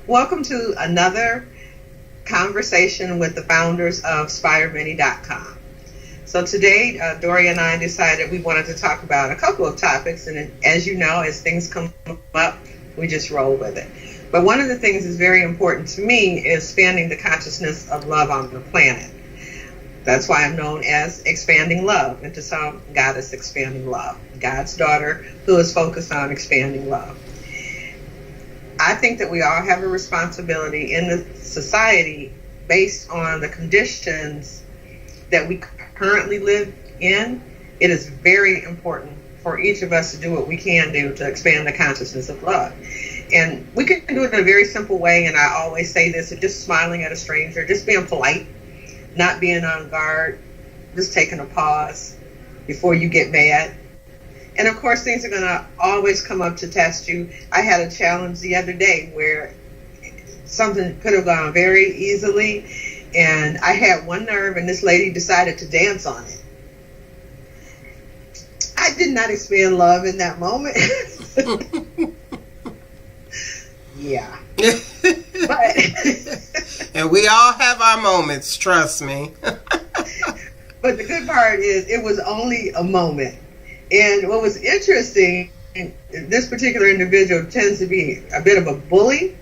Welcome to another conversation with the founders of Spiremany.com. So today, Dory and I decided we wanted to talk about a couple of topics, and as you know, as things come up, we just roll with it. But one of the things that's very important to me is expanding the consciousness of love on the planet. That's why I'm known as Expanding Love, and to some, God is expanding love. God's daughter who is focused on expanding love. I think that we all have a responsibility in the society based on the conditions that we currently live in. It is very important for each of us to do what we can do to expand the consciousness of love. And we can do it in a very simple way, and I always say this, just smiling at a stranger, just being polite, not being on guard, just taking a pause before you get mad. And of course, things are going to always come up to test you. I had a challenge the other day where something could have gone very easily, and I had one nerve, and this lady decided to dance on it. I did not expand love in that moment. Yeah. But and we all have our moments, trust me. But the good part is it was only a moment. And what was interesting, this particular individual tends to be a bit of a bully.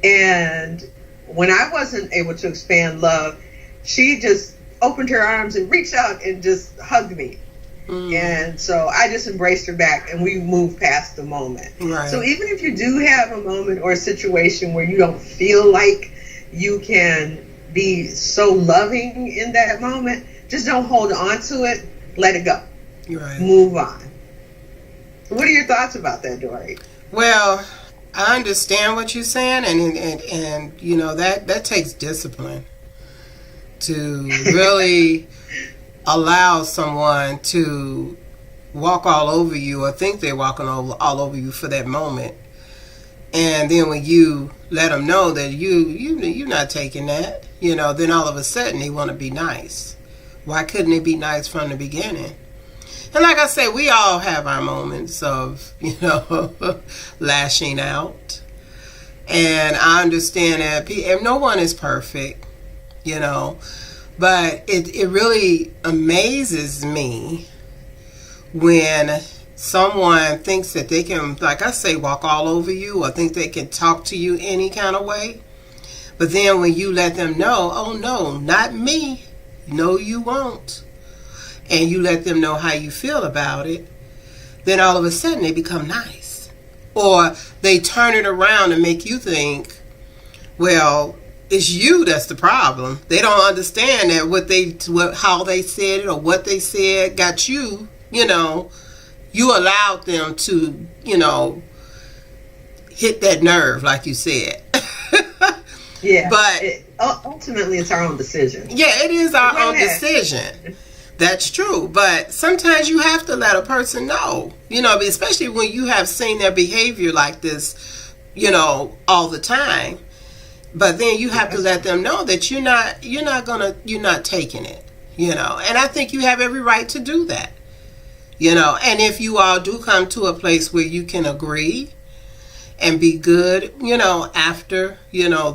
And when I wasn't able to expand love, she just opened her arms and reached out and just hugged me. And so I just embraced her back, and we moved past the moment. Right. So even if you do have a moment or a situation where you don't feel like you can be so loving in that moment, just don't hold on to it. Let it go. Right. Move on. What are your thoughts about that, Dory? Well, I understand what you're saying, and you know that takes discipline to really allow someone to walk all over you or think they're walking all over you for that moment, and then when you let them know that you're not taking that, you know, then all of a sudden they want to be nice. Why couldn't it be nice from the beginning? And like I said, we all have our moments of, you know, lashing out. And I understand that no one is perfect, you know. But it really amazes me when someone thinks that they can, like I say, walk all over you or think they can talk to you any kind of way. But then when you let them know, oh no, not me. No, you won't. And you let them know how you feel about it, then all of a sudden they become nice. Or they turn it around and make you think, well, it's you that's the problem. They don't understand that how they said it or what they said got you, you know, you allowed them to, you know, hit that nerve, like you said. Yeah. But ultimately, it's our own decision. Yeah, it is our own decision. That's true, but sometimes you have to let a person know, you know, especially when you have seen their behavior like this, you know, all the time. But then you have to let them know that you're not taking it, you know. And I think you have every right to do that, you know. And if you all do come to a place where you can agree and be good, you know, after, you know,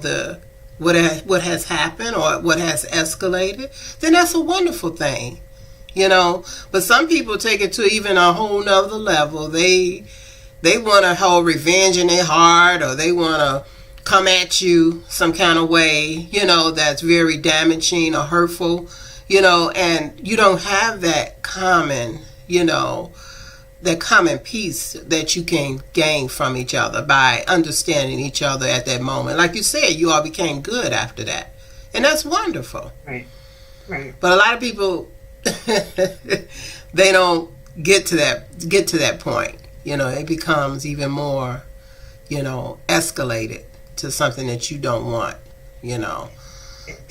what has happened or what has escalated, then that's a wonderful thing. You know, but some people take it to even a whole nother level. They want to hold revenge in their heart, or they want to come at you some kind of way, you know, that's very damaging or hurtful, you know, and you don't have that common, you know, that common peace that you can gain from each other by understanding each other at that moment. Like you said, you all became good after that, and that's wonderful. Right. But a lot of people, they don't get to that point. You know, it becomes even more, you know, escalated to something that you don't want, you know.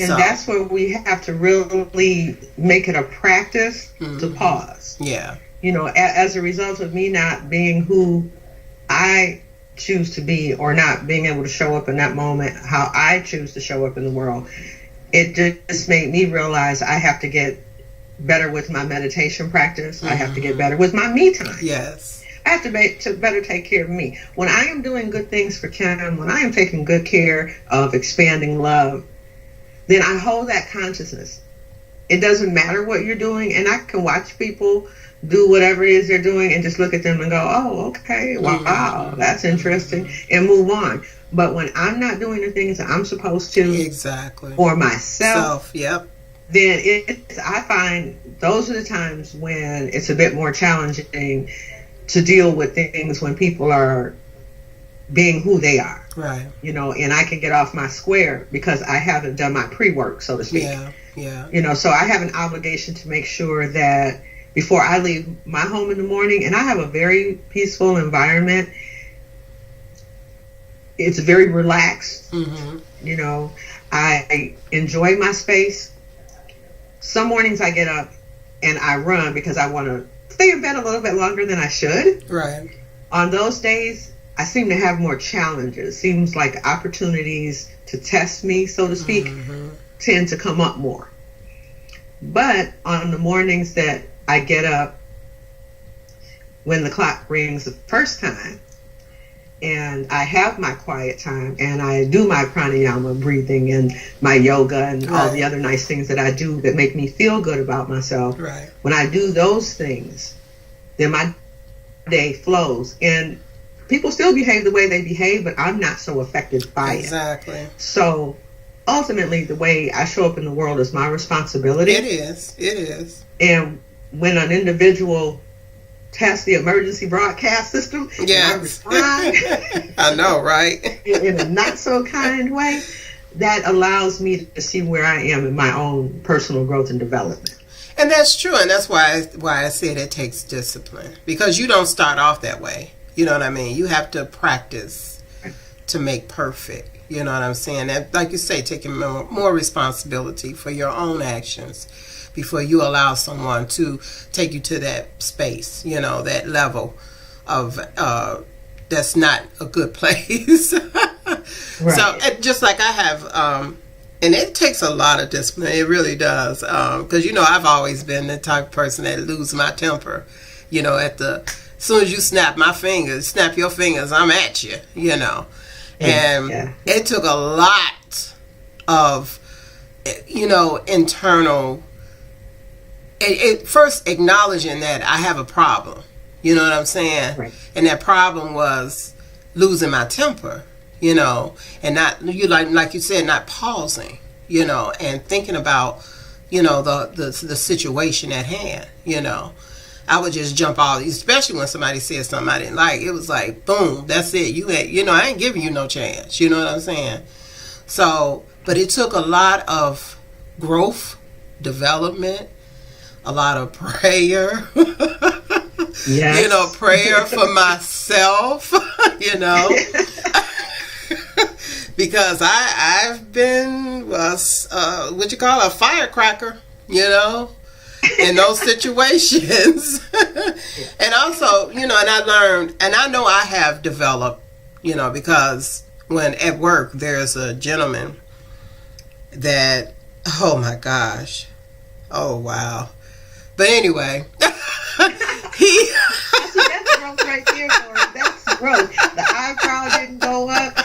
And that's where we have to really make it a practice to pause. Yeah. You know, as a result of me not being who I choose to be, or not being able to show up in that moment how I choose to show up in the world, it just made me realize I have to get better with my meditation practice. I have to get better with my me time. Yes. I have to better take care of me. When I am doing good things for Kim, when I am taking good care of expanding love, then I hold that consciousness. It doesn't matter what you're doing, and I can watch people do whatever it is they're doing and just look at them and go, oh, okay, wow, that's interesting, and move on. But when I'm not doing the things that I'm supposed to, exactly, for myself, yep, then I find those are the times when it's a bit more challenging to deal with things when people are being who they are. Right. And I can get off my square because I haven't done my pre-work, so to speak. Yeah. So I have an obligation to make sure that before I leave my home in the morning, and I have a very peaceful environment. It's very relaxed. Mm-hmm. I enjoy my space. Some mornings I get up and I run because I want to stay in bed a little bit longer than I should. Right. On those days, I seem to have more challenges. Seems like opportunities to test me, so to speak, tend to come up more. But on the mornings that I get up when the clock rings the first time, and I have my quiet time, and I do my pranayama breathing and my yoga and all the other nice things that I do that make me feel good about myself. Right. When I do those things, then my day flows. And people still behave the way they behave, but I'm not so affected by it. Exactly. So ultimately, the way I show up in the world is my responsibility. It is. And when an individual test the emergency broadcast system, yes. and I respond I know, right? in a not so kind way, that allows me to see where I am in my own personal growth and development. And that's true, and that's why I said it takes discipline, because you don't start off that way. You know what I mean? You have to practice to make perfect. You know what I'm saying? And like you say, taking more responsibility for your own actions before you allow someone to take you to that space, that level of that's not a good place. Right. So just like I have, and it takes a lot of discipline. It really does. Because, I've always been the type of person that lose my temper, as soon as you snap your fingers, I'm at you, And it took a lot of, internal, first acknowledging that I have a problem. You know what I'm saying? Right. And that problem was losing my temper, and not, like you said, not pausing, and thinking about, the situation at hand, I would just jump all, especially when somebody said something I didn't like. It was like, boom, that's it. You ain't, I ain't giving you no chance. You know what I'm saying? So, but it took a lot of growth, development, a lot of prayer. Yes. Prayer for myself, because I've been, what you call a firecracker, in those situations. And also, and I learned, and I know I have developed, because when at work there's a gentleman that, oh my gosh, oh wow. But anyway, that's growth right there, Laura. That's growth. The eyebrow didn't go up.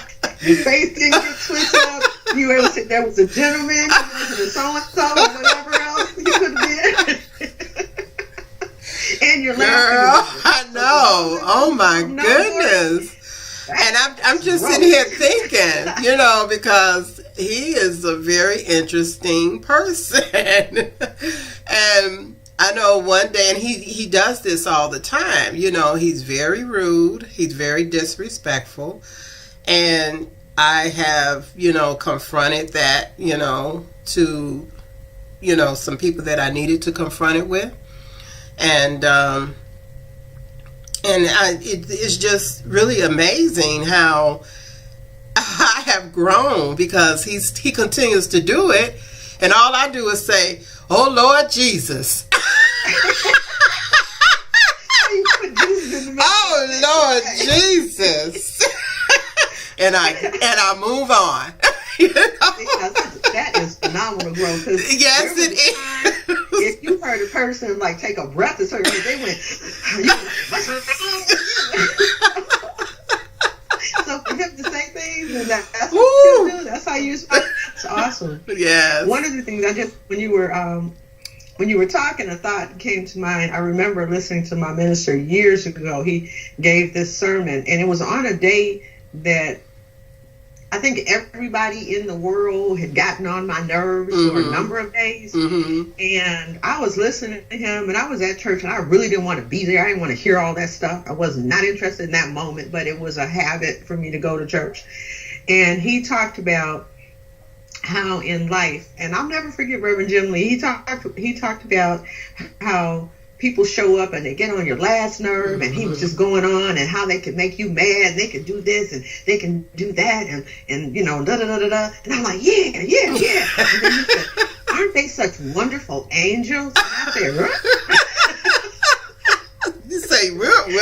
Your face didn't get twitched up. You were able to say there was a gentleman. You wasn't a so-and-so or whatever else you could have been. And you're laughing. Girl, I know. Oh my goodness. And I'm just sitting here thinking, because he is a very interesting person. And I know one day, and he does this all the time, he's very rude, he's very disrespectful, and I have, confronted that, to, some people that I needed to confront it with, and it's just really amazing how I have grown, because he continues to do it, and all I do is say, "Oh Lord Jesus." Oh Lord Jesus. and I move on. That is phenomenal growth. Yes, it is. If you heard a person take a breath or something, they went, So for him to say things, and that's what you do. That's how you respond. It's awesome. Yes. One of the things when you were talking, a thought came to mind. I remember listening to my minister years ago. He gave this sermon, and it was on a day that I think everybody in the world had gotten on my nerves for a number of days. And I was listening to him, and I was at church, and I really didn't want to be there. I didn't want to hear all that stuff. I was not interested in that moment, but it was a habit for me to go to church. And he talked about how in life, and I'll never forget Reverend Jim Lee, he talked about how people show up and they get on your last nerve, and he was just going on and how they could make you mad. They could do this and they can do that, and you know, da da da da da. And I'm like, yeah. And then he said, aren't they such wonderful angels? And I said, You say, really?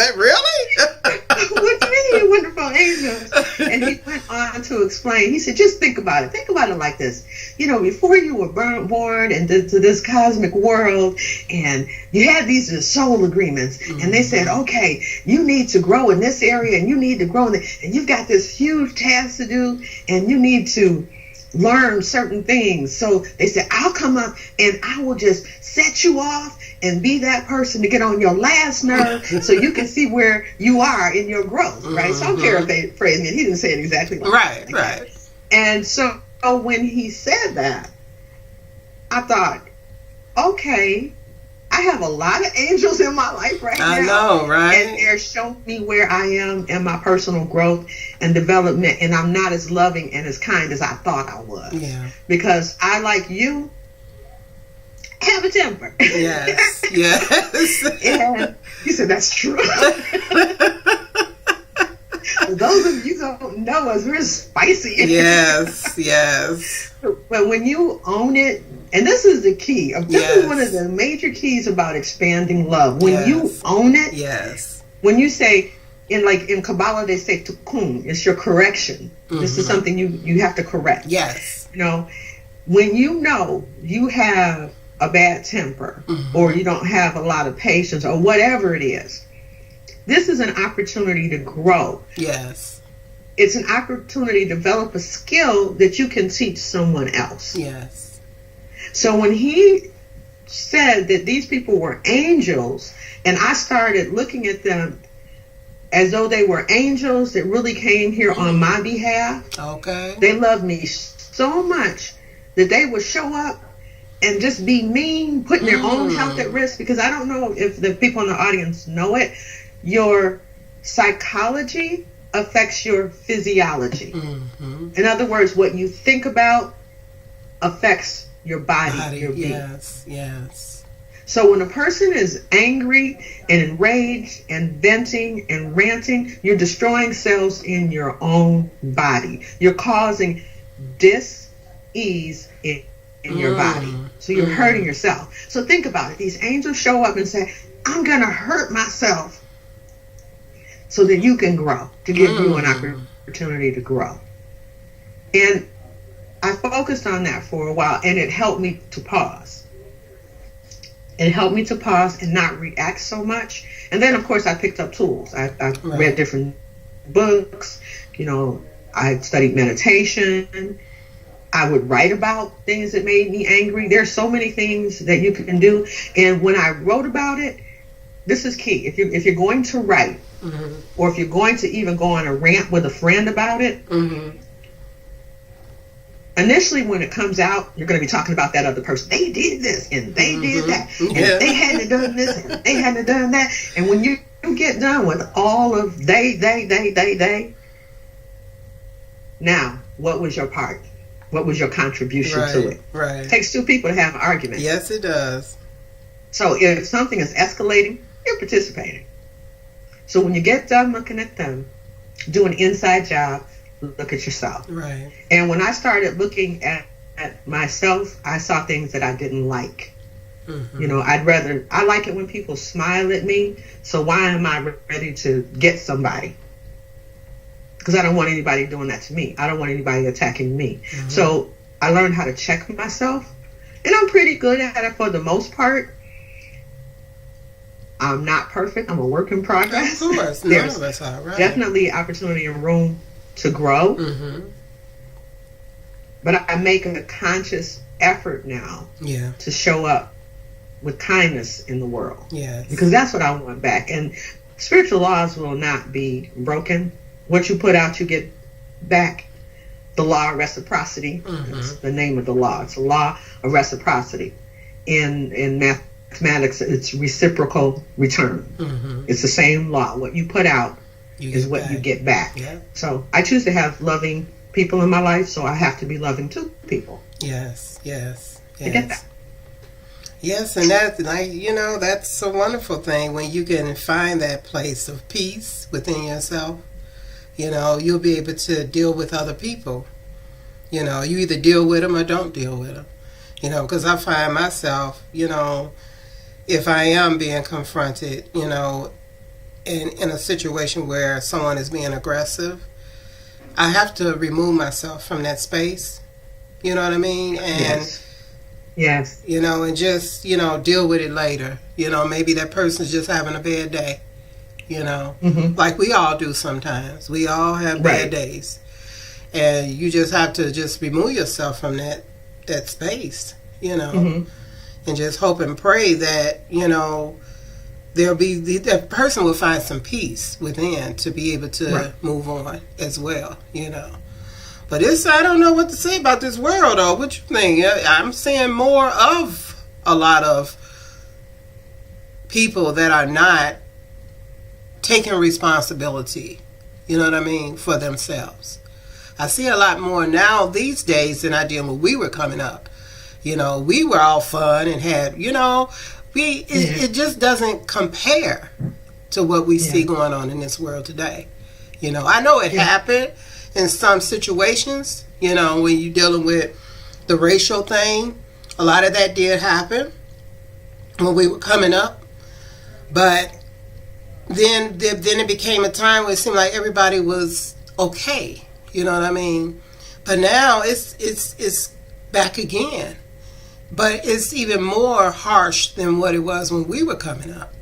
What do you mean, wonderful angels? And he went on to explain. He said, just think about it. Think about it like this. You know, before you were born into this cosmic world, and you had these soul agreements, and they said, okay, you need to grow in this area, and you need to grow in this, and you've got this huge task to do, and you need to learn certain things. So they said, I'll come up and I will just set you off and be that person to get on your last nerve so you can see where you are in your growth, right? So I'm paraphrasing it. He didn't say it exactly like that. Right. And so when he said that, I thought, okay, I have a lot of angels in my life right now. I know, right? And they're showing me where I am in my personal growth and development, and I'm not as loving and as kind as I thought I was. Yeah. Because I, like you, have a temper. Yes. And you said that's true. For those of you who don't know us, we're spicy. Yes. But when you own it, and this is the key. This is one of the major keys about expanding love. When you own it, when you say, in Kabbalah, they say tikkun, it's your correction. This is something you have to correct. Yes. You know, when you know you have a bad temper, or you don't have a lot of patience, or whatever it is, this is an opportunity to grow. Yes. It's an opportunity to develop a skill that you can teach someone else. Yes. So when he said that these people were angels, and I started looking at them as though they were angels that really came here on my behalf. Okay. They loved me so much that they would show up and just be mean, putting their own health at risk, because I don't know if the people in the audience know it. Your psychology affects your physiology. In other words, what you think about affects your body. Your being. Yes. So when a person is angry and enraged and venting and ranting, you're destroying cells in your own body. You're causing dis-ease in your body. So you're hurting yourself. So think about it. These angels show up and say, I'm going to hurt myself so that you can grow, to give you an opportunity to grow. And I focused on that for a while, and it helped me to pause. It helped me to pause and not react so much. And then, of course, I picked up tools. I read different books. You know, I studied meditation. I would write about things that made me angry. There's so many things that you can do. And when I wrote about it, this is key. If you're going to write, or if you're going to even go on a rant with a friend about it, initially when it comes out, you're going to be talking about that other person. They did this, and they did that, and they hadn't done this, and they hadn't done that. And when you get done with all of they, now, what was your part? What was your contribution to it? Right. It takes two people to have an argument. Yes, it does. So if something is escalating, you're participating. So when you get done looking at them, do an inside job, look at yourself. Right. And when I started looking at myself, I saw things that I didn't like. You know, I like it when people smile at me. So why am I ready to get somebody? Because I don't want anybody doing that to me. I don't want anybody attacking me. So I learned how to check myself. And I'm pretty good at it for the most part. I'm not perfect. I'm a work in progress. Of course, none of us are, right? Definitely opportunity and room to grow. But I make a conscious effort now to show up with kindness in the world. Yes. Because that's what I want back. And spiritual laws will not be broken. What you put out, you get back. The law of reciprocity. That's the name of the law. It's a law of reciprocity. In mathematics, it's reciprocal return. It's the same law. What you put out is what you get back. Yeah. So I choose to have loving people in my life, so I have to be loving to people. Yes. To get that. Yes, and that's that's a wonderful thing when you can find that place of peace within yourself. You'll be able to deal with other people. You either deal with them or don't deal with them. Because I find myself, if I am being confronted, in a situation where someone is being aggressive, I have to remove myself from that space. You know what I mean? And Yes. And just, deal with it later. Maybe that person's just having a bad day. Like we all do sometimes. We all have bad days. And you just have to just remove yourself from that space, and just hope and pray that, there'll be, that person will find some peace within to be able to move on as well, But I don't know what to say about this world, though. What you think? I'm seeing more of a lot of people that are not taking responsibility, for themselves. I see a lot more now these days than I did when we were coming up. We were all fun and had, it just doesn't compare to what we see going on in this world today. I know it happened in some situations, when you're dealing with the racial thing. A lot of that did happen when we were coming up. But then it became a time where it seemed like everybody was okay. You know what I mean? But now it's back again. But it's even more harsh than what it was when we were coming up.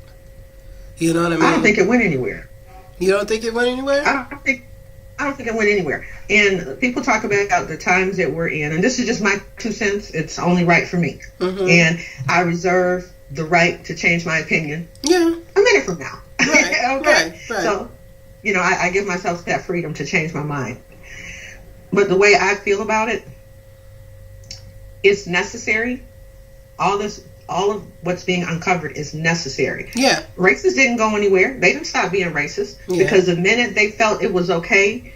You know what I mean? I don't think it went anywhere. You don't think it went anywhere? I don't think it went anywhere. And people talk about the times that we're in, and this is just my 2 cents. It's only right for me. And I reserve the right to change my opinion a minute from now. Right, okay? Right. So, I give myself that freedom to change my mind. But the way I feel about it, it's necessary. All of what's being uncovered is necessary. Yeah. Racists didn't go anywhere. They didn't stop being racist because the minute they felt it was okay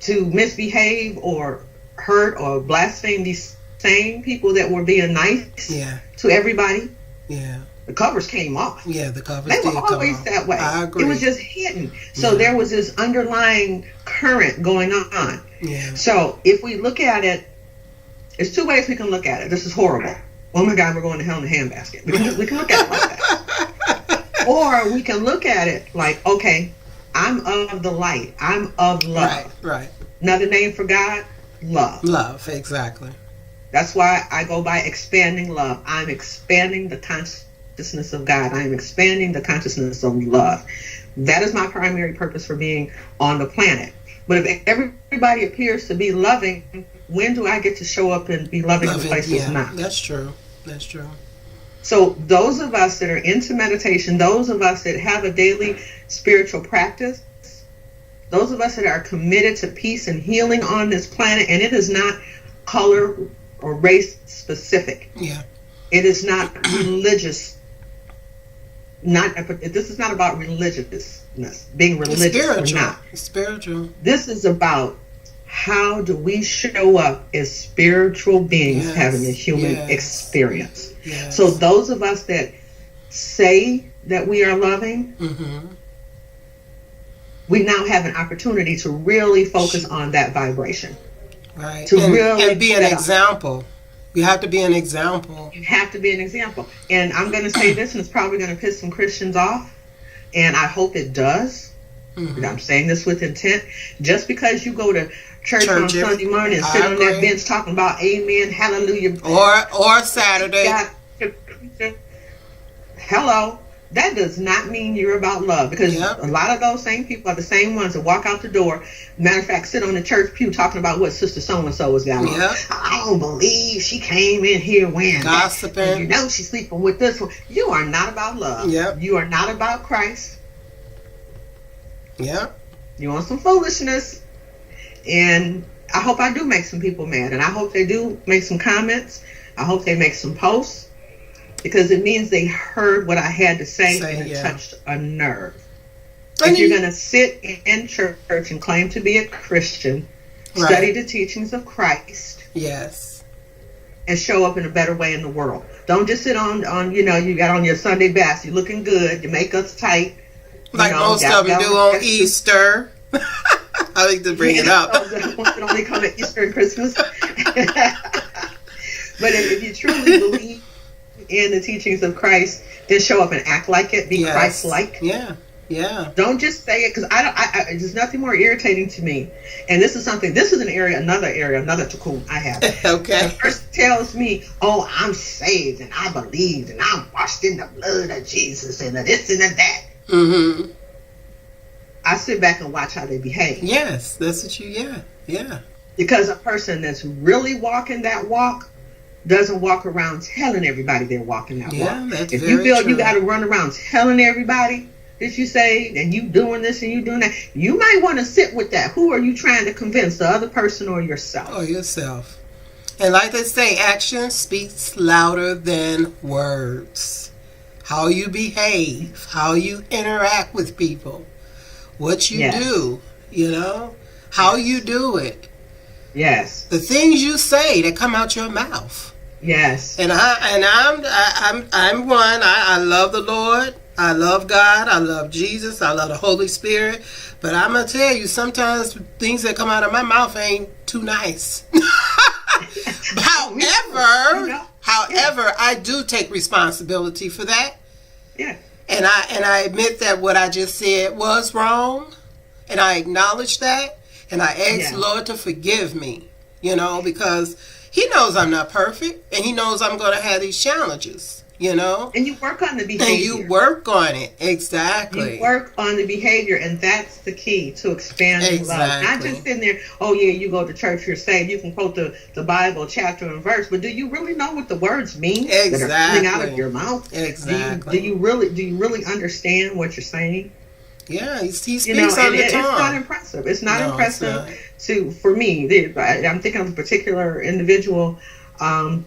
to misbehave or hurt or blaspheme these same people that were being nice to everybody, the covers came off. Yeah, the covers They did were always come that way. I agree. It was just hidden. So there was this underlying current going on. Yeah. So if we look at it, there's 2 ways we can look at it. This is horrible. Oh my God, we're going to hell in a handbasket. We can look at it like that. Or we can look at it like, okay, I'm of the light. I'm of love. Right. Another name for God, love. Love, exactly. That's why I go by expanding love. I'm expanding the consciousness of God. I'm expanding the consciousness of love. That is my primary purpose for being on the planet. But if everybody appears to be loving, when do I get to show up and be loving in places not? That's true. So those of us that are into meditation, those of us that have a daily spiritual practice, those of us that are committed to peace and healing on this planet, and it is not color or race specific. Yeah. It is not religious. This is not about religiousness, being religious or not. It's spiritual. This is about how do we show up as spiritual beings having a human experience. Yes. So those of us that say that we are loving, we now have an opportunity to really focus on that vibration. Right. And be an example. You have to be an example. You have to be an example. And I'm going to say this, and it's probably going to piss some Christians off, and I hope it does. I'm saying this with intent. Just because you go to church on Sunday morning and sit on that bench talking about amen, hallelujah. Or Saturday. Hello. that does not mean you're about love, because a lot of those same people are the same ones that walk out the door. Matter of fact, sit on the church pew talking about what Sister So-and-so was got on. I don't believe she came in here wearing gossiping. That. You know she's sleeping with this one. You are not about love. You are not about Christ. You want some foolishness. And I hope I do make some people mad. And I hope they do make some comments. I hope they make some posts. Because it means they heard what I had to say and it touched a nerve. If you're going to sit in church and claim to be a Christian, study the teachings of Christ. And show up in a better way in the world. Don't just sit on you know, you got on your Sunday best, you're looking good, your makeup's tight. Like most of them do on Easter. I like to bring it up. It only come at Easter and Christmas. But if you truly believe in the teachings of Christ, then show up and act like it. Be Christ-like. Don't just say it, because there's nothing more irritating to me. And this is an area, another tikkun I have. Okay. The first tells me, oh, I'm saved and I believe and I'm washed in the blood of Jesus and this and that. Mm-hmm. I sit back and watch how they behave. Yes, that's what Because a person that's really walking that walk doesn't walk around telling everybody they're walking that walk. That's if you feel you got to run around telling everybody that you say and you doing this and you doing that, you might want to sit with that. Who are you trying to convince, the other person or yourself? Yourself. And like they say, action speaks louder than words. How you behave, how you interact with people, what you do, how you do it. Yes. The things you say that come out your mouth. Yes. And I'm one. I love the Lord. I love God. I love Jesus. I love the Holy Spirit. But I'm gonna tell you, sometimes things that come out of my mouth ain't too nice. However, I do take responsibility for that. Yeah. And I admit that what I just said was wrong, and I acknowledge that, and I ask the Lord to forgive me, because He knows I'm not perfect, and He knows I'm going to have these challenges, And you work on the behavior. And you work on it, exactly. You work on the behavior, and that's the key to expanding love. Not just sitting there, you go to church, you're saved, you can quote the Bible chapter and verse, but do you really know what the words mean that are coming out of your mouth? Exactly. Do you really understand what you're saying? Yeah, he speaks on the tongue. It's not impressive. It's not impressive for me. I'm thinking of a particular individual. I'm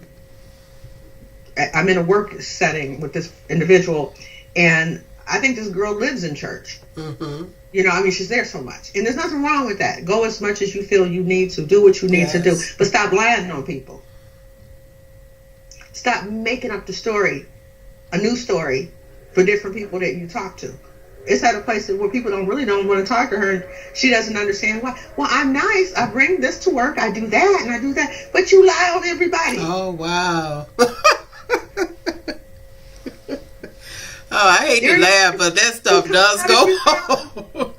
in a work setting with this individual, and I think this girl lives in church. Mm-hmm. She's there so much. And there's nothing wrong with that. Go as much as you feel you need to. Do what you need to do. But stop lying on people. Stop making up a new story for different people that you talk to. It's at a place where people don't want to talk to her, and she doesn't understand why. Well, I'm nice. I bring this to work. I do that, and I do that. But you lie on everybody. Oh, wow. I hate to laugh, but that stuff does go on.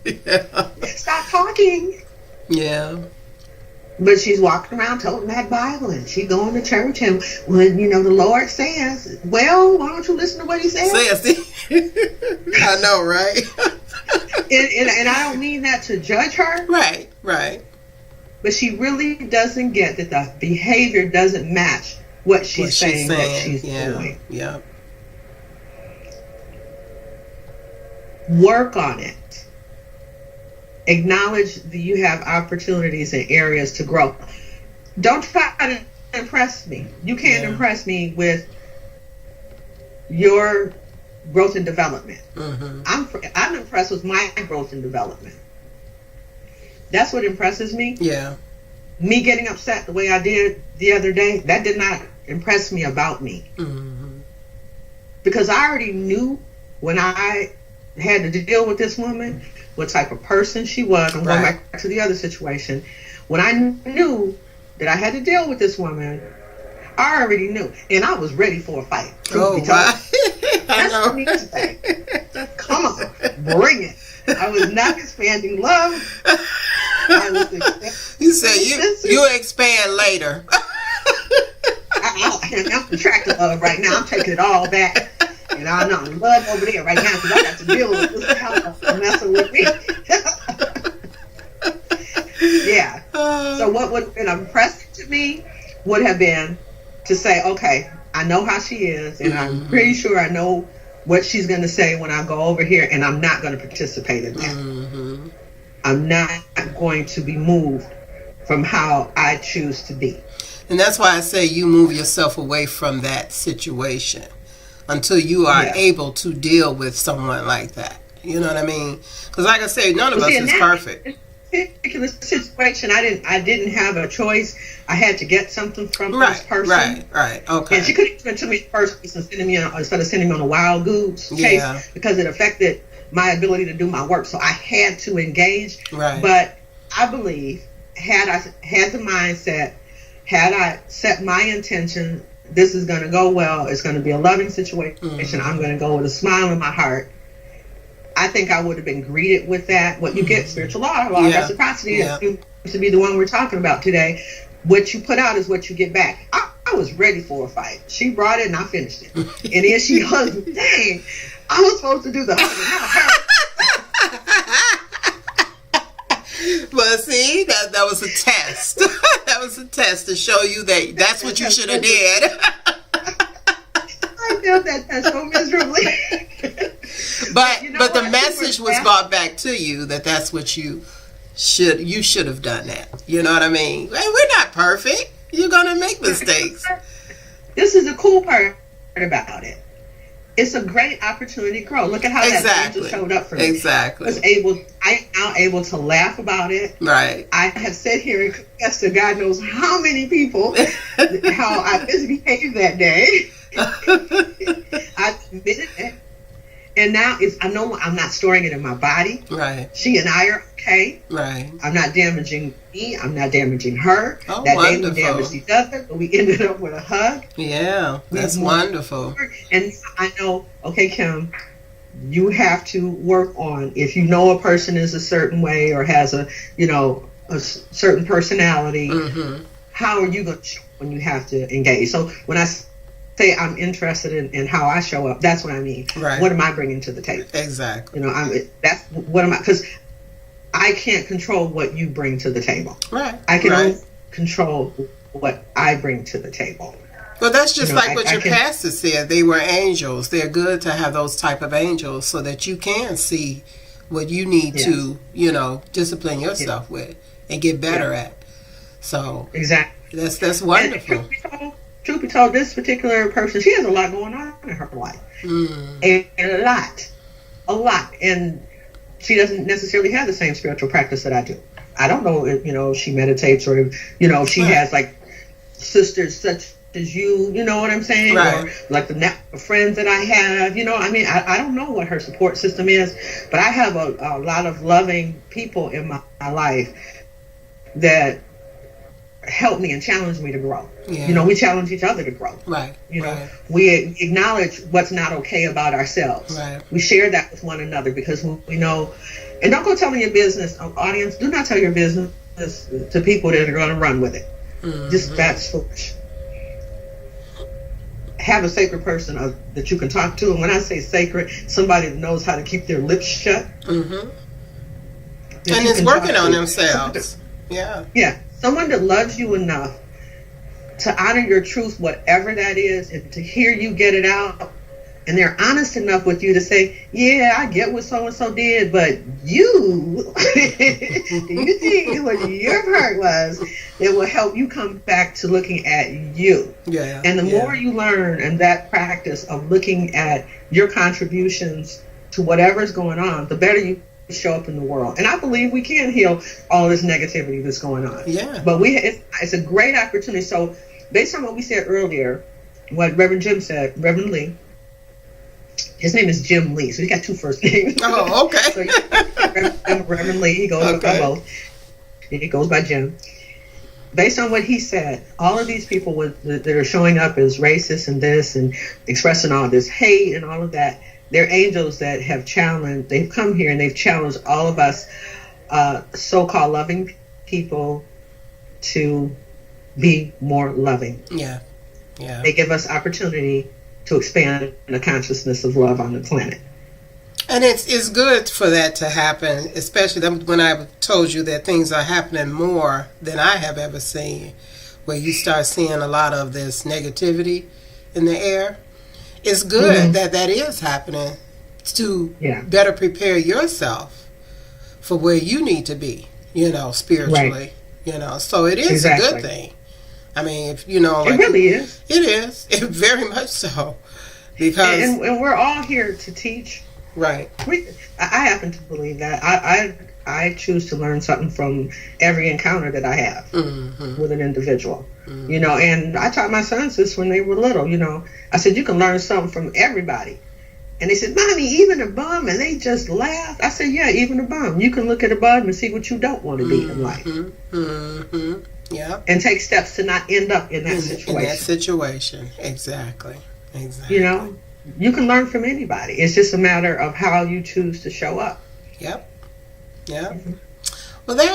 Stop talking. Yeah. But she's walking around toting that Bible, and she's going to church, and when, the Lord says, well, why don't you listen to what He says? I know, right? and I don't mean that to judge her. Right. But she really doesn't get that the behavior doesn't match what she's saying. What she's doing. Yeah. Work on it. Acknowledge that you have opportunities and areas to grow. Don't try to impress me. You can't impress me with your growth and development. Mm-hmm. I'm impressed with my growth and development. That's what impresses me. Yeah. Me getting upset the way I did the other day, that did not impress me about me. Mm-hmm. Because I already knew when I had to deal with this woman, what type of person she was. I'm going back to the other situation. When I knew that I had to deal with this woman, I already knew. And I was ready for a fight. Oh, wow. That's what me to say. Come on, bring it. I was not expanding love. You said you expand later. I'm contracting love right now. I'm taking it all back. And I'm not in love over there right now because I got to deal with this hell messing with me. Yeah. So what would have been impressive to me would have been to say, okay, I know how she is, and I'm pretty sure I know what she's going to say when I go over here, and I'm not going to participate in that. I'm not going to be moved from how I choose to be. And that's why I say you move yourself away from that situation until you are able to deal with someone like that. You know what I mean? Because like I say, none of us is perfect. In this particular situation, I didn't have a choice. I had to get something from this person. Right. Okay. And she couldn't even to me first instead of sending me on a wild goose chase because it affected my ability to do my work. So I had to engage. Right. But I believe had I had the mindset, had I set my intention, this is going to go well. It's going to be a loving situation. I'm going to go with a smile in my heart. I think I would have been greeted with that. What you get, spiritual law of reciprocity, seems to be the one we're talking about today. What you put out is what you get back. I was ready for a fight. She brought it and I finished it. And then she hugged me. Dang, I was supposed to do the hugging, not her. Well, see, that was a test. That was a test to show you that that's what you should have did. I failed that test so miserably. But the message was brought back to you that's what you should have done that. You know what I mean? Hey, we're not perfect. You're gonna make mistakes. This is the cool part about it. It's a great opportunity to grow. Look at how that angel showed up for me. Exactly. I'm now able to laugh about it. Right. I have sat here and confessed to God knows how many people how I misbehaved that day. I admitted it. And now I know I'm not storing it in my body. Right. She and I are okay. Right. I'm not damaging me. I'm not damaging her. Oh, that wonderful. day we damaged each other, but we ended up with a hug. Yeah, that's wonderful. And I know, okay, Kim, you have to work on, if you know a person is a certain way or has a certain personality, how are you going to show when you have to engage? So when I say I'm interested in how I show up, that's what I mean. Right. What am I bringing to the table? Exactly. What am I? Because I can't control what you bring to the table. Right. I can only control what I bring to the table. Well, that's just like what your pastor said. They were angels. They're good to have those type of angels so that you can see what you need to, discipline yourself with and get better at. So exactly, that's wonderful. Truth be told, this particular person, she has a lot going on in her life. And a lot. And she doesn't necessarily have the same spiritual practice that I do. I don't know if, she meditates or, if she has like sisters such as you know what I'm saying? Right. Or like the network of friends that I have, I don't know what her support system is, but I have a lot of loving people in my life that help me and challenge me to grow. Yeah. We challenge each other to grow. Right. We acknowledge what's not okay about ourselves. Right. We share that with one another because we know. And don't go telling your business, audience. Do not tell your business to people that are going to run with it. Just that's foolish. Have a sacred person that you can talk to, and when I say sacred, somebody that knows how to keep their lips shut. And is working on themselves. Yeah. Someone that loves you enough to honor your truth, whatever that is, and to hear you get it out. And they're honest enough with you to say, yeah, I get what so-and-so did, but you, do you think what your part was that will help you come back to looking at you? Yeah. And the more you learn and that practice of looking at your contributions to whatever's going on, the better you show up in the world. And I believe we can heal all this negativity that's going on. Yeah. But it's a great opportunity. So based on what we said earlier, what Reverend Lee, his name is Jim Lee, so he got two first names. Oh, okay. So Reverend Lee, he goes by both. He goes by Jim. Based on what he said, all of these people that are showing up as racist and this and expressing all this hate and all of that, they're angels that have challenged. They've come here and they've challenged all of us so-called loving people to be more loving. Yeah. They give us opportunity to expand the consciousness of love on the planet. And it's good for that to happen, especially when I told you that things are happening more than I have ever seen, where you start seeing a lot of this negativity in the air. It's good that that is happening to better prepare yourself for where you need to be, spiritually. Right. So it is a good thing. I mean, if it really is. It is. It very much so. Because and we're all here to teach. Right. I happen to believe that. I choose to learn something from every encounter that I have with an individual. And I taught my sons this when they were little. I said, you can learn something from everybody. And they said, Mommy, even a bum? And they just laughed. I said, yeah, even a bum. You can look at a bum and see what you don't want to be in life. Yeah. And take steps to not end up in that situation. In that situation. Exactly. You can learn from anybody. It's just a matter of how you choose to show up. Yep. Yeah. Well, I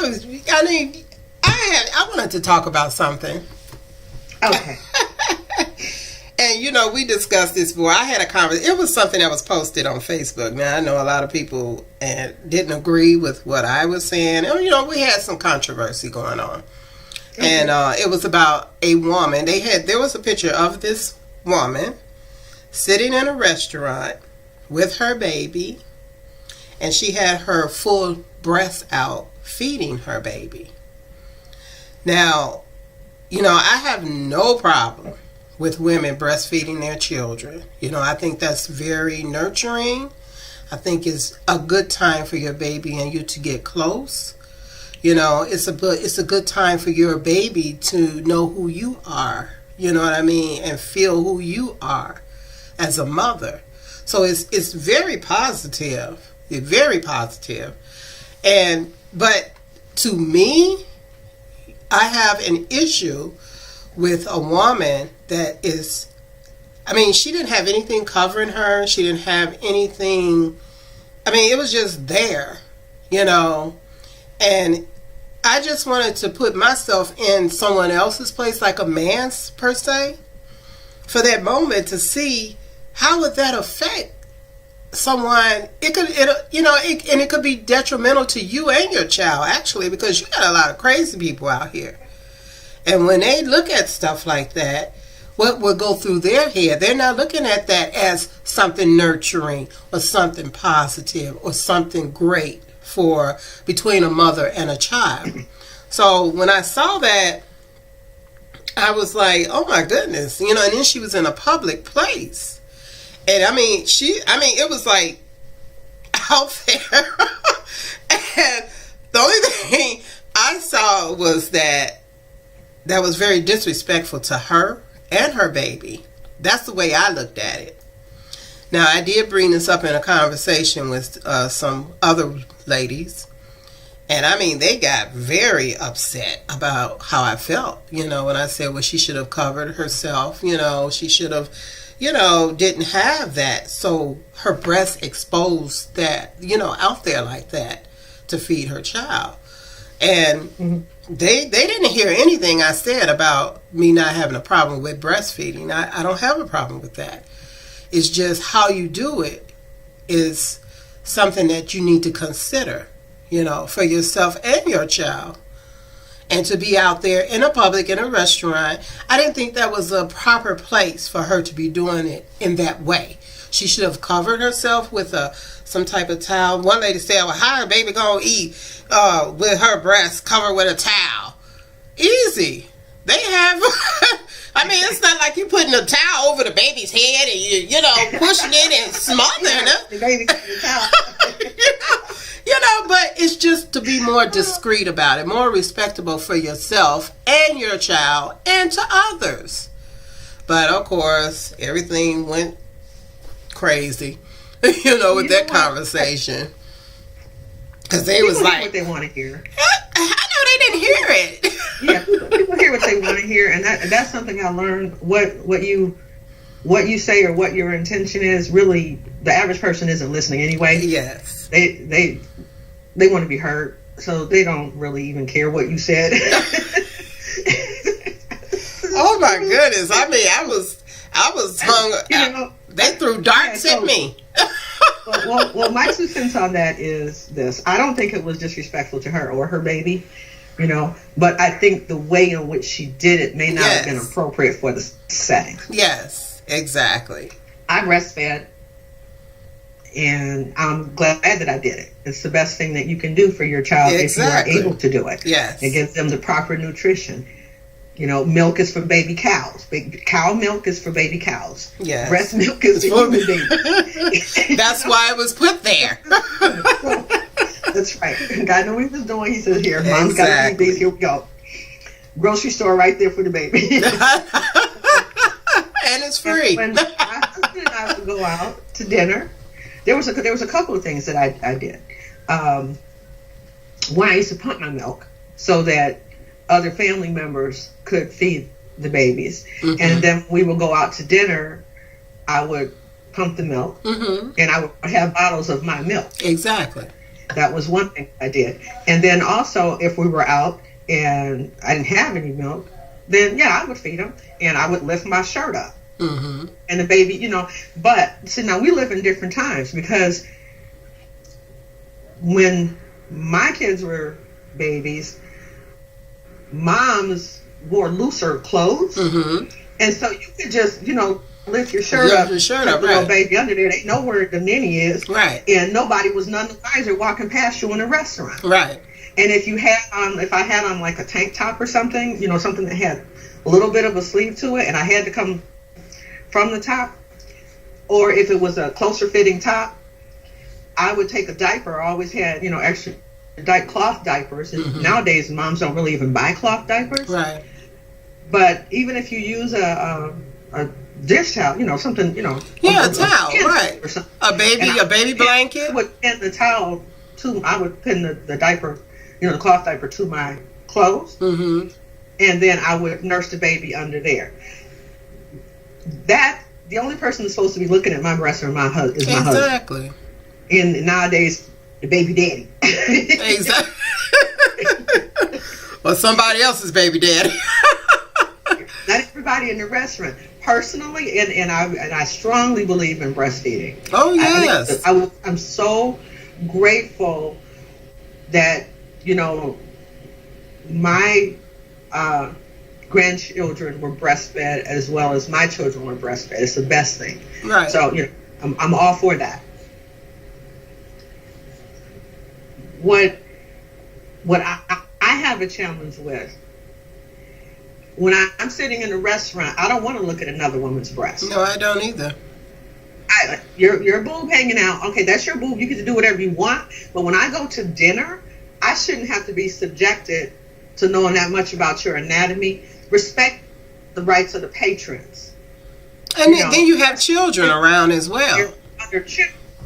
wanted to talk about something. Okay. And, we discussed this before. I had a conversation. It was something that was posted on Facebook. Now, I know a lot of people didn't agree with what I was saying. And, we had some controversy going on. And it was about a woman. There was a picture of this woman sitting in a restaurant with her baby. And she had her full breast out feeding her baby. Now, I have no problem with women breastfeeding their children. I think that's very nurturing. I think it's a good time for your baby and you to get close. It's a good time for your baby to know who you are. You know what I mean? And feel who you are as a mother. So it's very positive. It's very positive. But to me, I have an issue with a woman that is, she didn't have anything covering her. She didn't have anything, it was just there, and I just wanted to put myself in someone else's place, like a man's per se, for that moment to see how would that affect someone. It could be detrimental to you and your child, actually, because you got a lot of crazy people out here. And when they look at stuff like that, what will go through their head, they're not looking at that as something nurturing or something positive or something great for between a mother and a child. So when I saw that, I was like, oh my goodness, and then she was in a public place. And it was like out there. And the only thing I saw was that was very disrespectful to her and her baby. That's the way I looked at it. Now, I did bring this up in a conversation with some other ladies. And they got very upset about how I felt, when I said, well, she should have covered herself, she should have, didn't have that. So her breast exposed that, out there like that to feed her child. And they didn't hear anything I said about me not having a problem with breastfeeding. I don't have a problem with that. It's just how you do it is something that you need to consider, for yourself and your child. And to be out there in a public, in a restaurant, I didn't think that was a proper place for her to be doing it in that way. She should have covered herself with some type of towel. One lady said, well, how her baby going to eat with her breast covered with a towel? Easy. They have, it's not like you putting a towel over the baby's head and you pushing it and smothering it. The baby's towel. But it's just to be more discreet about it, more respectable for yourself and your child and to others. But of course, everything went crazy, with that conversation. Because they was like, what they want to hear. I know they didn't hear it. Yeah, people hear what they want to hear, and that's something I learned. What you say or what your intention is, really, the average person isn't listening anyway. Yes, they want to be heard, so they don't really even care what you said. Oh my goodness! I was hung. They threw darts at me. well, my 2 cents on that is this: I don't think it was disrespectful to her or her baby, but I think the way in which she did it may not have been appropriate for the setting. Yes, exactly. I breastfed, and I'm glad that I did it. It's the best thing that you can do for your child if you are able to do it. Yes. It gives them the proper nutrition. Milk is for baby cows. Cow milk is for baby cows. Yes. Breast milk is for human babies. That's why it was put there. That's right. God knew what he was doing. He said, here, mom's got to eat these. Here we go. Grocery store right there for the baby. And it's free. And when my husband and I would go out to dinner, there was a couple of things that I did. One, I used to pump my milk so that other family members could feed the babies. Mm-hmm. And then we would go out to dinner. I would pump the milk, and I would have bottles of my milk. Exactly. That was one thing I did. And then also, if we were out and I didn't have any milk, then I would feed them, and I would lift my shirt up. Mm-hmm. And the baby, but see, now we live in different times, because when my kids were babies, moms wore looser clothes, and so you could just, lift your shirt up, right. Little baby under there. They know where the ninny is, right? And nobody was none the wiser walking past you in a restaurant, right? And if I had on like a tank top or something, something that had a little bit of a sleeve to it, and I had to come from the top, or if it was a closer fitting top, I would take a diaper. I always had, extra cloth diapers, and nowadays moms don't really even buy cloth diapers, right? But even if you use a dish towel, something, a towel, right? A baby blanket. I would pin the towel I would pin the diaper, the cloth diaper to my clothes, and then I would nurse the baby under there. The only person that's supposed to be looking at my breast is my husband. Exactly. And nowadays, the baby daddy. Exactly. Or somebody else's baby daddy. Not everybody in the restaurant. Personally, and I strongly believe in breastfeeding. Oh yes. I'm so grateful that my grandchildren were breastfed as well as my children were breastfed. It's the best thing. Right. So I'm all for that. What I have a challenge with, when I'm sitting in a restaurant, I don't want to look at another woman's breast. No, I don't either. Your boob hanging out, okay, that's your boob. You get to do whatever you want. But when I go to dinner, I shouldn't have to be subjected to knowing that much about your anatomy. Respect the rights of the patrons. And then you have children around as well. Yes.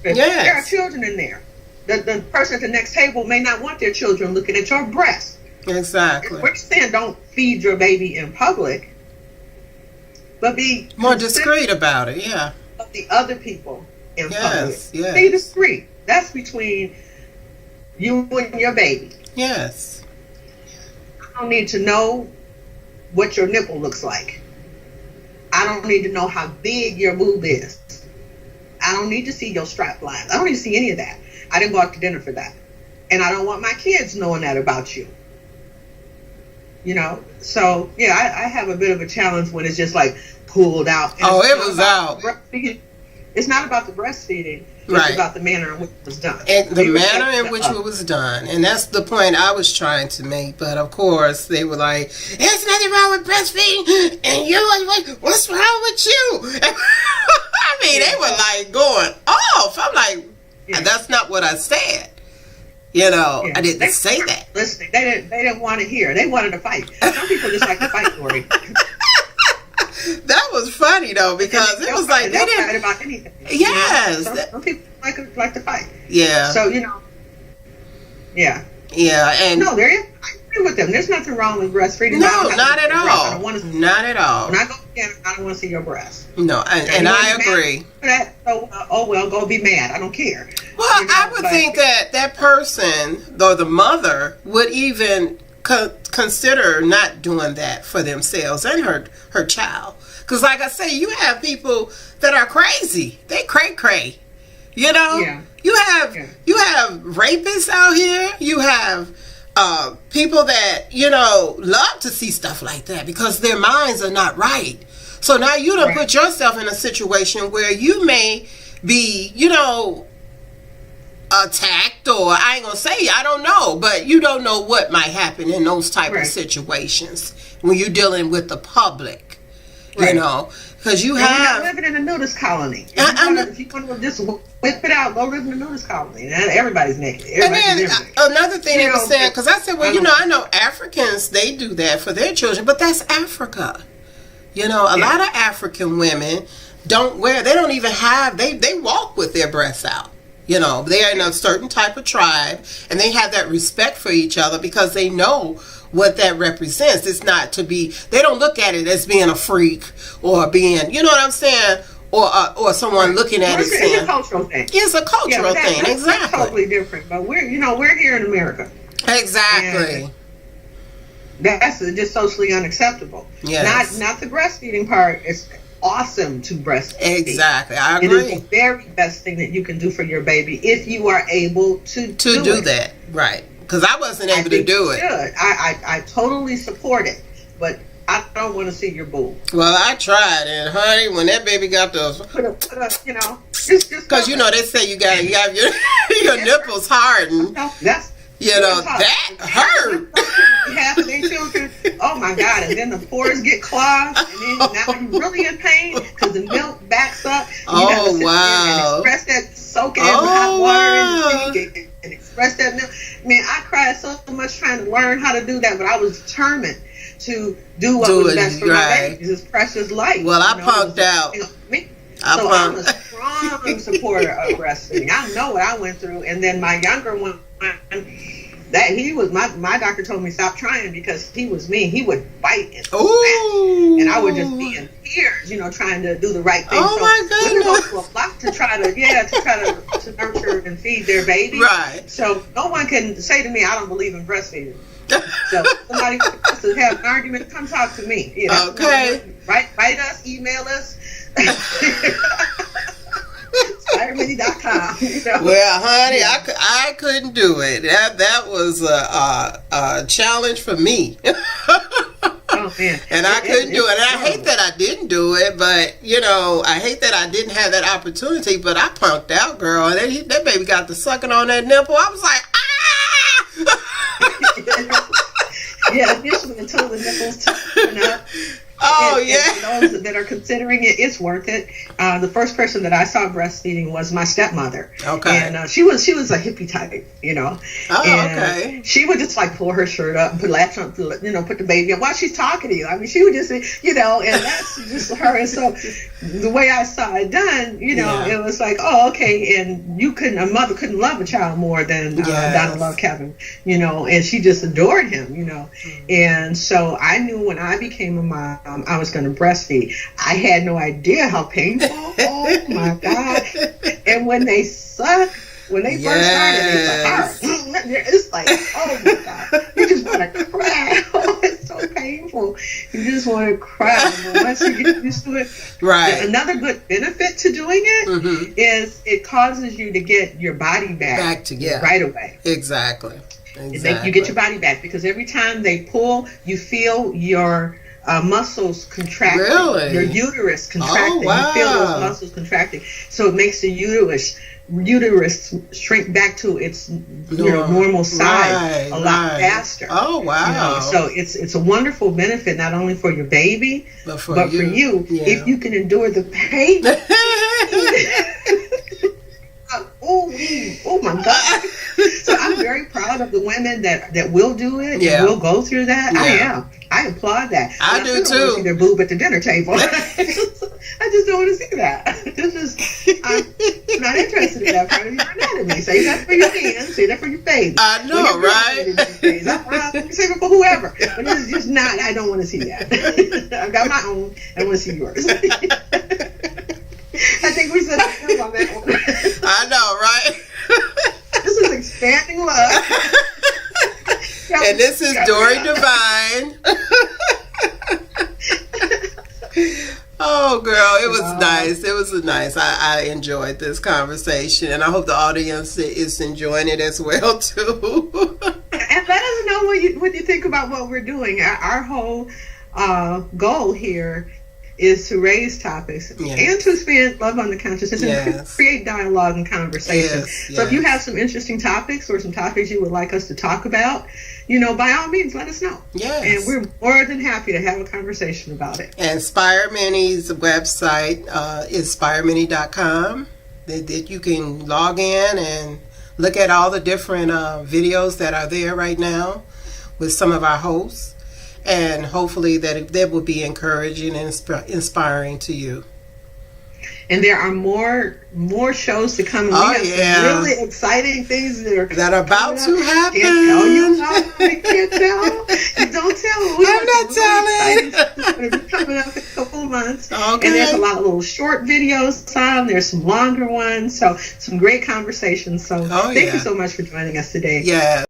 There are children in there. The person at the next table may not want their children looking at your breast. Exactly. We're saying don't feed your baby in public, but be more discreet about it, yeah. Of the other people in public. Yes. Be discreet. That's between you and your baby. Yes. I don't need to know what your nipple looks like. I don't need to know how big your boob is. I don't need to see your strap lines. I don't need to see any of that. I didn't go out to dinner for that. And I don't want my kids knowing that about you. So, I have a bit of a challenge when it's just like pulled out. And it was out. It's not about the breastfeeding. Right. It's about the manner in which it was done. And the manner in which it was done. And that's the point I was trying to make. But, of course, they were like, there's nothing wrong with breastfeeding. And you, what's wrong with you? I mean, they were like going off. I'm like, that's not what I said. I didn't say that. Listen, they didn't want to hear. They wanted to fight. Some people just like to fight, Lori. That was funny though, because it was like they didn't fight about anything. Yes, some people like to fight. Yeah. So Yeah. Yeah, and no, I agree with them. There's nothing wrong with breastfeeding. No, not at all. I don't want to. Not at all. When I go again, I don't want to see your breast. No, and I agree. So, go be mad. I don't care. Well, I would think that person, though the mother, would even consider not doing that for themselves and her child. Because like I say, you have people that are crazy. They cray. You know? Yeah. You have rapists out here. You have people that, you know, love to see stuff like that because their minds are not right. So now you done put yourself in a situation where you may be, you know, attacked, or I ain't gonna say, I don't know, but you don't know what might happen in those type of situations when you're dealing with the public, you know, because you're not living in a nudist colony. If you want to just whip it out, go live in a nudist colony. And everybody's naked. And then another thing they were saying, because I said, well, you know, I know Africans, they do that for their children, but that's Africa. You know, a lot of African women don't wear, they don't even have, they walk with their breasts out. You know, they're in a certain type of tribe, and they have that respect for each other because they know what that represents. It's not to be, they don't look at it as being a freak or being, you know what I'm saying, or someone looking at it saying, it's a cultural thing. It's a cultural thing, exactly. That's totally different, but we're here in America. Exactly. And that's just socially unacceptable. Yes. Not the breastfeeding part. It's awesome to breastfeed. Exactly, I agree. It is the very best thing that you can do for your baby if you are able to do that. Right. Because I wasn't able to do it. I totally support it, but I don't want to see your boob. Well, I tried, and honey, when that baby got those, put up, you know, because you know they say you have your nipples hardened. That's that hurt. Half of their children, oh my God, and then the pores get clogged, and then now you're really in pain because the milk backs up. Oh, wow. And express that, soak it in with hot water and express that milk. Man, I cried so much trying to learn how to do that, but I was determined to do what was best for my baby, this precious life. Well, I punked out. I'm a strong supporter of breastfeeding. I know what I went through, and then my younger one, that he was my doctor told me stop trying because he was mean. He would bite and snap, and I would just be in tears, you know, trying to do the right thing. Oh, my goodness! Women go through a lot to try to nurture and feed their baby. Right. So no one can say to me, I don't believe in breastfeeding. So somebody wants to have an argument, come talk to me. Yeah, okay. Write us, email us. Spiremany.com. You know? Well, honey, I couldn't do it. That was a challenge for me. Oh man! And I couldn't do it. And I hate that I didn't do it, but you know, I hate that I didn't have that opportunity. But I punked out, girl. And that baby got the sucking on that nipple. I was like, ah! Yeah, initially until the nipples toughen up. Oh, and those that are considering it, it's worth it. The first person that I saw breastfeeding was my stepmother. Okay. And she was a hippie type, you know. Oh, and okay. She would just like pull her shirt up and put the baby up while she's talking to you. I mean, she would just say, you know, and that's just her. And so the way I saw it done, you know, it was like, oh, okay. And a mother couldn't love a child more than Donna loved Kevin, you know, and she just adored him, you know. Mm-hmm. And so I knew when I became a mom, I was going to breastfeed. I had no idea how painful. Oh my God. And when they suck, when they first started, it's like, oh my God. You just want to cry. Oh, it's so painful. You just want to cry. But once you get used to it. Right. Another good benefit to doing it is it causes you to get your body back together right away. Exactly. You get your body back because every time they pull, you feel your muscles contracting. Really? Your uterus contracting. Oh, wow. You feel those muscles contracting. So it makes the uterus shrink back to its normal size a lot faster. Oh, wow. You know? So it's a wonderful benefit not only for your baby but for you if you can endure the pain. Oh my God. So I'm very proud of the women that will do it and will go through that. I am. I applaud that. I do too. I don't want to see their boob at the dinner table. I just don't want to see that. I'm not interested in that part of your anatomy. Save that for your hands. Save that for your face. I know, right? Save it for whoever. But it's just not. I don't want to see that. I've got my own. I want to see yours. I think we said it on that one. I know, right? This is expanding love. And this is Dory Divine. Oh, girl, it was nice. It was nice. I enjoyed this conversation, and I hope the audience is enjoying it as well too. And let us know what you think about what we're doing. Our whole goal here is to raise topics and to expand love on the consciousness and create dialogue and conversation. So if you have some interesting topics or some topics you would like us to talk about, by all means, let us know. Yes. And we're more than happy to have a conversation about it. And Spiremany's website is spiremany.com. That you can log in and look at all the different videos that are there right now with some of our hosts. And hopefully that will be encouraging and inspiring to you. And there are more shows to come. We have some really exciting things that are about to happen. Can't tell you how. I can't tell. You don't tell. I'm not telling. It's going to be coming up in a couple of months. Okay. And there's a lot of little short videos on. There's some longer ones. So some great conversations. So thank you so much for joining us today. Yeah.